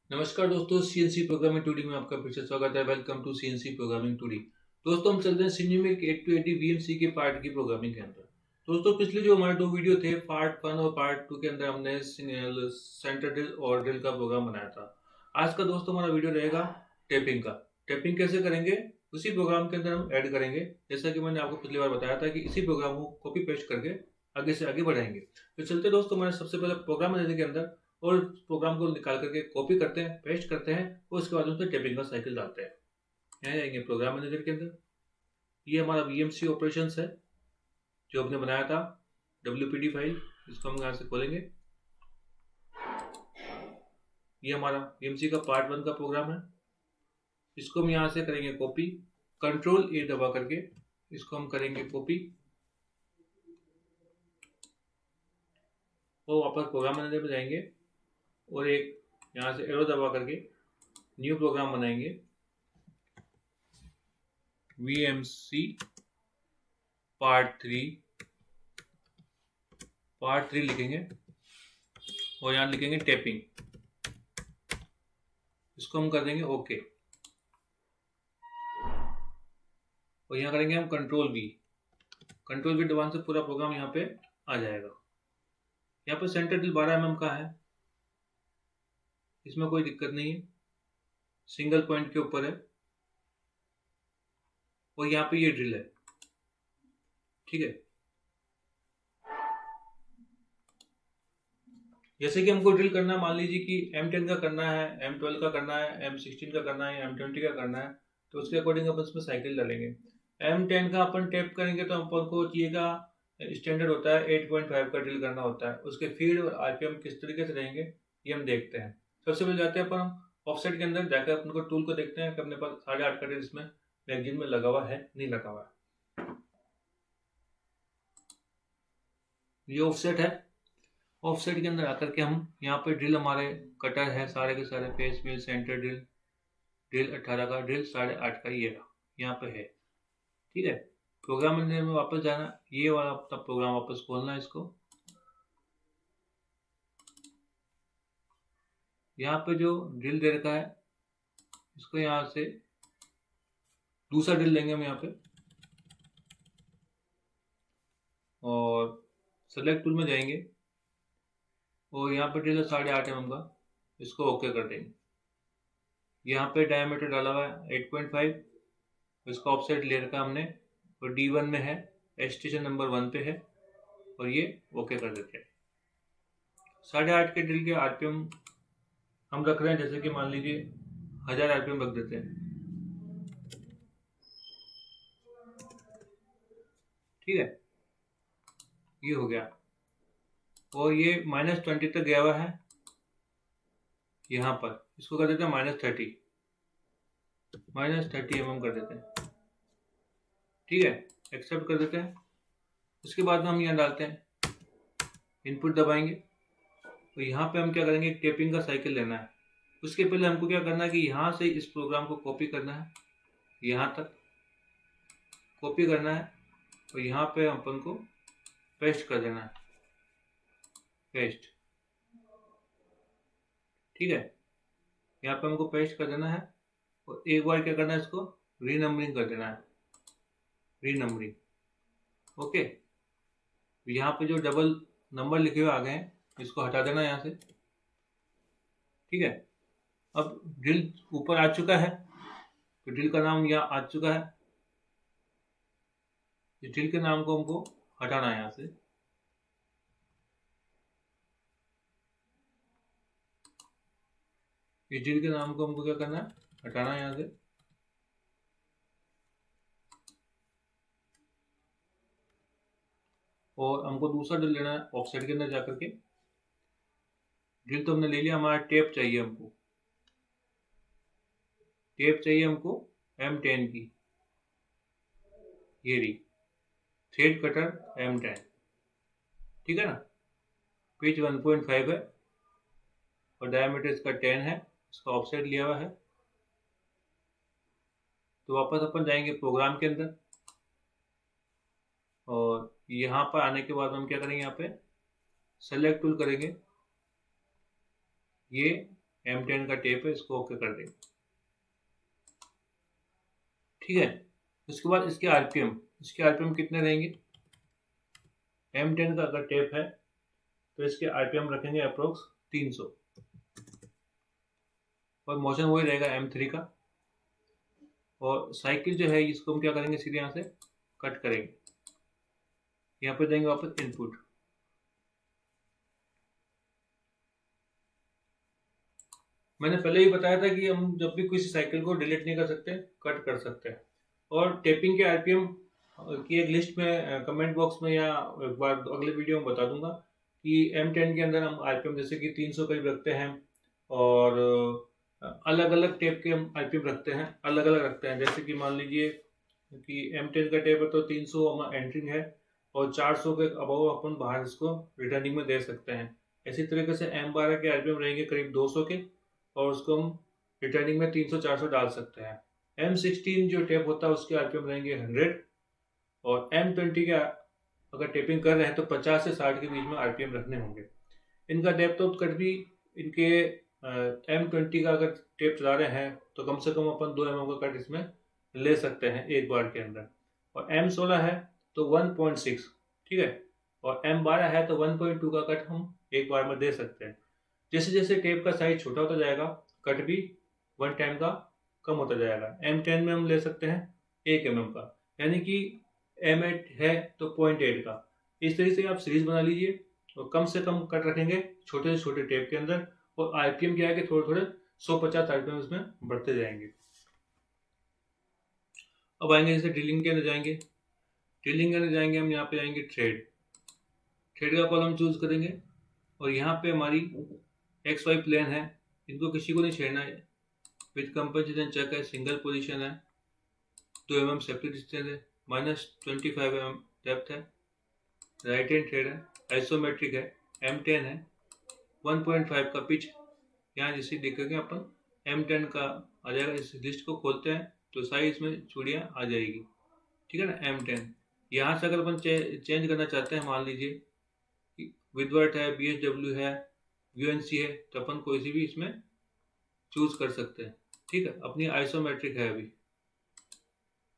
नमस्कार दोस्तों, CNC programming two D में आपका फिर से स्वागत है। Welcome to CNC programming today. दोस्तों, हम चलते हैं सिन्यूमिक 8 to 80 वीएमसी के पार्ट की प्रोग्रामिंग के अंदर। दोस्तों, पिछले जो हमारे दो वीडियो थे, पार्ट 1 और पार्ट 2 के अंदर हमने सेंटर ड्रिल और ड्रिल का प्रोग्राम बनाया था। आज का दोस्तों हमारा वीडियो रहेगा टेपिंग का। टेपिंग कैसे करेंगे उसी प्रोग्राम के अंदर हम ऐड करेंगे। जैसा कि मैंने आपको पिछली बार बताया था कि इसी प्रोग्राम को कॉपी पेस्ट करके आगे से आगे बढ़ाएंगे। तो चलते दोस्तों, हमारे सबसे पहले प्रोग्राम मैनेजर के अंदर और प्रोग्राम को निकाल करके कॉपी करते हैं, पेस्ट करते हैं और उसके बाद उसमें टेपिंग का साइकिल डालते हैं। यहाँ जाएंगे प्रोग्राम मैनेजर के अंदर। ये हमारा वीएमसी ऑपरेशंस है जो हमने बनाया था, WPD फाइल। इसको हम यहाँ से खोलेंगे। ये हमारा वीएमसी का पार्ट 1 का प्रोग्राम है। इसको हम यहाँ से करेंगे कॉपी, Ctrl+A दबा करके इसको हम करेंगे कॉपी और वापस प्रोग्राम मैनेजर में जाएंगे और एक यहाँ से एरो दबा करके न्यू प्रोग्राम बनाएंगे, VMC पार्ट 3 लिखेंगे और यहाँ लिखेंगे टेपिंग। इसको हम कर देंगे ओके और यहाँ करेंगे हम कंट्रोल V दबाने से पूरा प्रोग्राम यहाँ पे आ जाएगा। यहाँ पे सेंटर ड्रिल 12 mm का है, इसमें कोई दिक्कत नहीं है, सिंगल पॉइंट के ऊपर है और यहाँ पे ये ड्रिल है। ठीक है, जैसे कि हमको ड्रिल करना है, मान लीजिए कि M10 का करना है, M12 का करना है, M16 का करना है, M20 का करना है, तो उसके अकॉर्डिंग अपन इसमें साइकिल डालेंगे। M10 का अपन टेप करेंगे तो अपन को चाहिए का स्टैंडर्ड होता है 8.5 का ड्रिल करना होता है। उसके फीड और आरपीएम किस तरीके से रहेंगे ये हम देखते हैं। सबसे पहले जाते हैं अपन ऑफसेट के अंदर, जाकर अपन को टूल को देखते हैं कि अपने पास 8.5 का ड्रिल इसमें मैगजीन में लगा हुआ है नहीं लगा हुआ है। ये ऑफसेट है। ऑफसेट के अंदर आकर के हम यहाँ पे ड्रिल हमारे कटर है, सारे के सारे face wheel centre drill, drill 18 का, ड्रिल 8.5 का ये यहाँ पे है। ठीक है, प्रोग्राम मैनेजर में वापस जाना, ये वाला अपना प्रोग्राम वापस खोलना है। इसको यहाँ पे जो ड्रिल दे रखा है इसको यहाँ से दूसरा ड्रिल लेंगे हम यहाँ पे और सेलेक्ट टूल में जाएंगे और यहाँ पे ड्रिल है 8.5 mm का, इसको ओके कर देंगे। यहाँ पे डायमीटर डाला हुआ है 8.5, इसका ऑफसेट ले रखा हमने और D1 में है, स्टेशन नंबर 1 पे है और ये ओके कर देते हैं। 8.5 के ड्रिल के आरपीएम हम रख रहे हैं, जैसे कि मान लीजिए 1000 आरपीएम रख देते हैं। ठीक है, ये हो गया और ये -20 तक गया हुआ है। यहाँ पर इसको कर देते हैं -30 mm कर देते हैं। ठीक है, एक्सेप्ट कर देते हैं। उसके बाद में हम यहाँ डालते हैं, इनपुट दबाएंगे तो यहाँ पे हम क्या करेंगे, टेपिंग का साइकिल लेना है। उसके पहले हमको क्या करना है कि यहाँ से इस प्रोग्राम को कॉपी करना है, यहाँ तक कॉपी करना है और यहाँ पे अपन को पेस्ट कर देना है, पेस्ट। ठीक है, यहाँ पे हमको पेस्ट कर देना है और एक बार क्या करना है, इसको रीनंबरिंग कर देना है, रीनंबरिंग। ओके, यहाँ पे जो डबल नंबर लिखे हुए आ गए हैं इसको हटा देना यहाँ से। ठीक है, अब ड्रिल ऊपर आ चुका है तो ड्रिल का नाम यहाँ आ चुका है। इस ड्रिल के नाम को हमको हटाना है यहाँ से। इस ड्रिल के नाम को हमको क्या करना है, हटाना है यहाँ से। और हमको दूसरा ड्रिल लेना है ऑफसेट के अंदर जाकर के। ड्रिल तो हमने ले लिया, हमारा टेप चाहिए हमको, टेप चाहिए हमको M10 की, ये रही थ्रेड कटर M10। ठीक है ना, पिच 1.5 है और डायमीटर इसका 10 है, इसका ऑफसेट लिया हुआ है। तो वापस अपन जाएंगे प्रोग्राम के अंदर और यहाँ पर आने के बाद हम क्या करेंगे, यहाँ पे सेलेक्ट टूल करेंगे, ये M10 का टेप है, इसको ओके कर देंगे। ठीक है, उसके बाद इसके आरपीएम कितने रहेंगे? M10 का अगर टेप है तो इसके आरपीएम रखेंगे अप्रोक्स 300 और मोशन वही रहेगा M3 का। और साइकिल जो है इसको हम क्या करेंगे, सीधे यहाँ से कट करेंगे, यहाँ पे देंगे वापस इनपुट। मैंने पहले ही बताया था कि हम जब भी किसी साइकिल को डिलीट नहीं कर सकते, कट कर सकते हैं। और टेपिंग के आरपीएम की एक लिस्ट में कमेंट बॉक्स में या एक बार अगले वीडियो में बता दूंगा कि M10 के अंदर हम आरपीएम जैसे कि 300 करीब रखते हैं, और अलग अलग टेप के हम आरपीएम रखते हैं, अलग अलग रखते हैं। जैसे कि मान लीजिए कि M10 का टेप है तो 300 हमारा एंट्रिंग है और 400 के अबव अपन बाहर इसको रिटर्निंग में दे सकते हैं। इसी तरीके से M12 के आरपीएम रहेंगे करीब 200 के, और उसको हम रिटर्निंग में 300-400 डाल सकते हैं। M16 जो टेप होता है उसके आरपीएम रहेंगे 100, और M20 का अगर टेपिंग कर रहे हैं तो 50 से 60 के बीच में आरपीएम रखने होंगे। इनका डेप्थ ऑफ कट भी इनके M20 का अगर टेप चला रहे हैं तो कम से कम अपन 2 mm का कट इसमें ले सकते हैं एक बार के अंदर। और M16 है तो 1.6, ठीक है, और M12 है तो 1.2 का कट हम एक बार में दे सकते हैं। जैसे जैसे टेप का साइज छोटा होता जाएगा, कट भी वन टाइम का कम होता जाएगा। M10 में हम ले सकते हैं 1 mm का, यानी कि M8 है तो 0.8 का। इस तरीके से आप सीरीज बना लीजिए और कम से कम कट रखेंगे छोटे से छोटे टेप के अंदर, और आरपीएम क्या है कि थोड़े थोड़े 150 आरपीएम इसमें बढ़ते जाएंगे। अब आएंगे जैसे ड्रिलिंग के अंदर जाएंगे, हम यहाँ पे जाएंगे थ्रेड का कॉलम चूज करेंगे, और यहाँ पे हमारी XY प्लेन है, इनको किसी को नहीं छेड़ना है। विथ कंपनसेशन चेक है, सिंगल पोजीशन है, 2 mm सेफ्टी डिस्टेंस है, -25 mm डेप्थ है, राइट हैंड थ्रेड है, आइसोमेट्रिक है, M10 है, 1.5 का पिच। यहाँ जैसे देखेंगे अपन M10 का आ जाएगा। इस लिस्ट को खोलते हैं तो सारी इसमें चूड़ियाँ आ जाएगी, ठीक है ना। M10 यहाँ से अगर अपन चेंज करना चाहते हैं, मान लीजिए विदवर्थ है, BHW है, UNC है, तो अपन कोई सी भी इसमें चूज कर सकते हैं, ठीक है। अपनी आइसोमेट्रिक है अभी,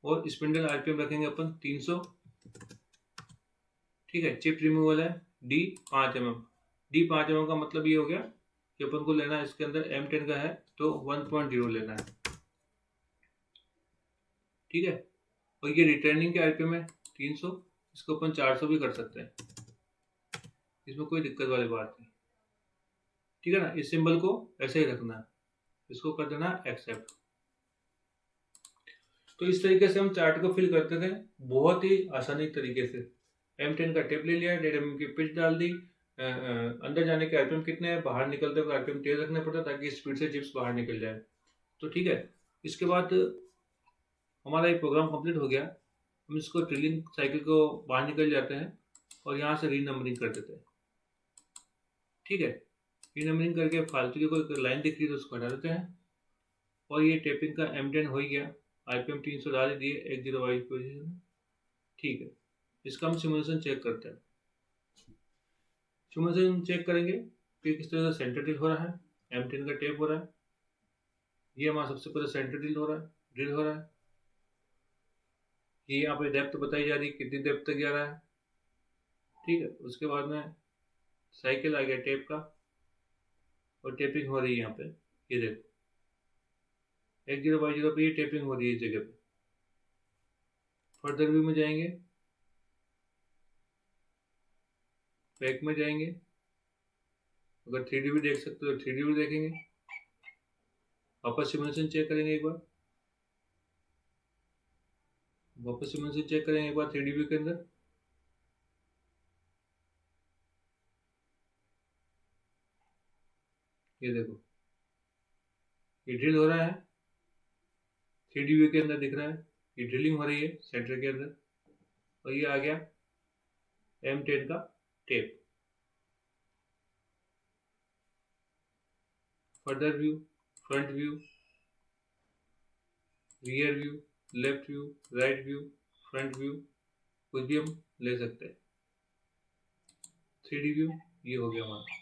और स्पिंडल आरपीएम रखेंगे अपन 300, ठीक है। चिप रिमूवल है D 5 mm। D 5 mm का मतलब ये हो गया कि अपन को लेना है इसके अंदर M10 का है तो 1.0 लेना है, ठीक है। और ये रिटर्निंग के आरपीएम है 300, इसको अपन 400 भी कर सकते हैं, इसमें कोई दिक्कत वाली बात नहीं, ठीक है ना। इस सिंबल को ऐसे ही रखना है, इसको कर देना एक्सेप्ट। तो इस तरीके से हम चार्ट को फिल करते थे बहुत ही आसानी तरीके से। M10 का टेप ले लिया, 1.5 mm की पिच डाल दी, अंदर जाने के आरपीएम कितने हैं, बाहर निकलते हुए आरपीएम तेज रखने पड़ता ताकि स्पीड से चिप्स बाहर निकल जाए। तो ठीक है, इसके बाद हमारा ये प्रोग्राम कंप्लीट हो गया। हम इसको ड्रिलिंग साइकिल को बाहर निकल जाते हैं और यहाँ से रीनंबरिंग कर देते हैं, ठीक है। रीनंबरिंग करके फालतू की कोई लाइन दिख रही है तो उसको हटा देते हैं। और ये टेपिंग का M10 हो ही गया, आरपीएम 300 डाल दिए 10 पोजीशन में, ठीक है। इसका हम सिमुलेशन चेक करते हैं। सिमुलेशन चेक करेंगे कि किस तरह से सेंटर ड्रिल हो रहा है, M10 का टेप हो रहा है, ये हमारा सबसे पहले सेंटर ड्रिल हो रहा है। ये यहाँ पे डेप्थ बताई जा रही है, कितनी डेप्थ तक जा रहा है, ठीक है। उसके बाद में साइकिल आ गया टेप का, और टेपिंग हो रही है यहाँ पे, ये देखो 10/0 पे ये टेपिंग हो रही है इस जगह पे। फर्दर व्यू में जाएंगे, बैक में जाएंगे, अगर 3D भी देख सकते हो तो 3D भी देखेंगे। वापस सिमुलेशन चेक करेंगे एक बार, वापस सिमुलेशन चेक करेंगे एक बार 3D व्यू के अंदर। ये देखो ये ड्रिल हो रहा है, 3D व्यू के अंदर दिख रहा है, ये ड्रिलिंग हो रही है सेंटर के अंदर। और ये आ गया M10 का tape. Further view, front view, rear view, left view, right view, front view, कुछ भी हम ले सकते हैं। 3D व्यू ये हो गया हमारा।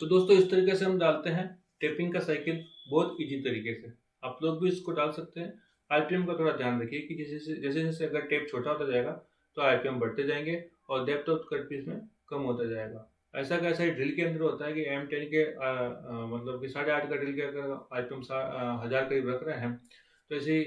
तो दोस्तों इस तरीके से हम डालते हैं टेपिंग का साइकिल बहुत इजी तरीके से। आप लोग भी इसको डाल सकते हैं। आरपीएम का थोड़ा ध्यान रखिए कि जैसे जैसे अगर टेप छोटा होता जाएगा तो आरपीएम बढ़ते जाएंगे और डेप्थ ऑफ कट भी इसमें कम होता जाएगा। ऐसा कैसा ड्रिल के अंदर होता है कि M10 के मतलब कि 8.5 का ड्रिल के अगर आरपीएम 1000 करीब रख रहे हैं तो ऐसे ही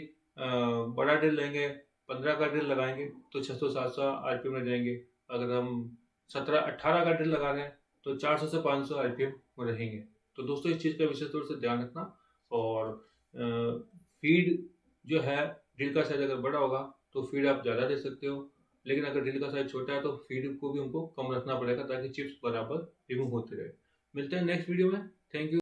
बड़ा ड्रिल लेंगे, 15 का ड्रिल लगाएंगे तो 600-700 आरपीएम में जाएंगे। अगर हम 17-18 का ड्रिल लगा रहे हैं तो 400 से 500 आरपीएम रहेंगे। तो दोस्तों इस चीज़ का विशेष तौर से ध्यान रखना। और फीड जो है, ड्रिल का साइज अगर बड़ा होगा तो फीड आप ज़्यादा दे सकते हो, लेकिन अगर ड्रिल का साइज छोटा है तो फीड को भी हमको कम रखना पड़ेगा ताकि चिप्स बराबर रिमूव होते रहे। मिलते हैं नेक्स्ट वीडियो में। Thank you.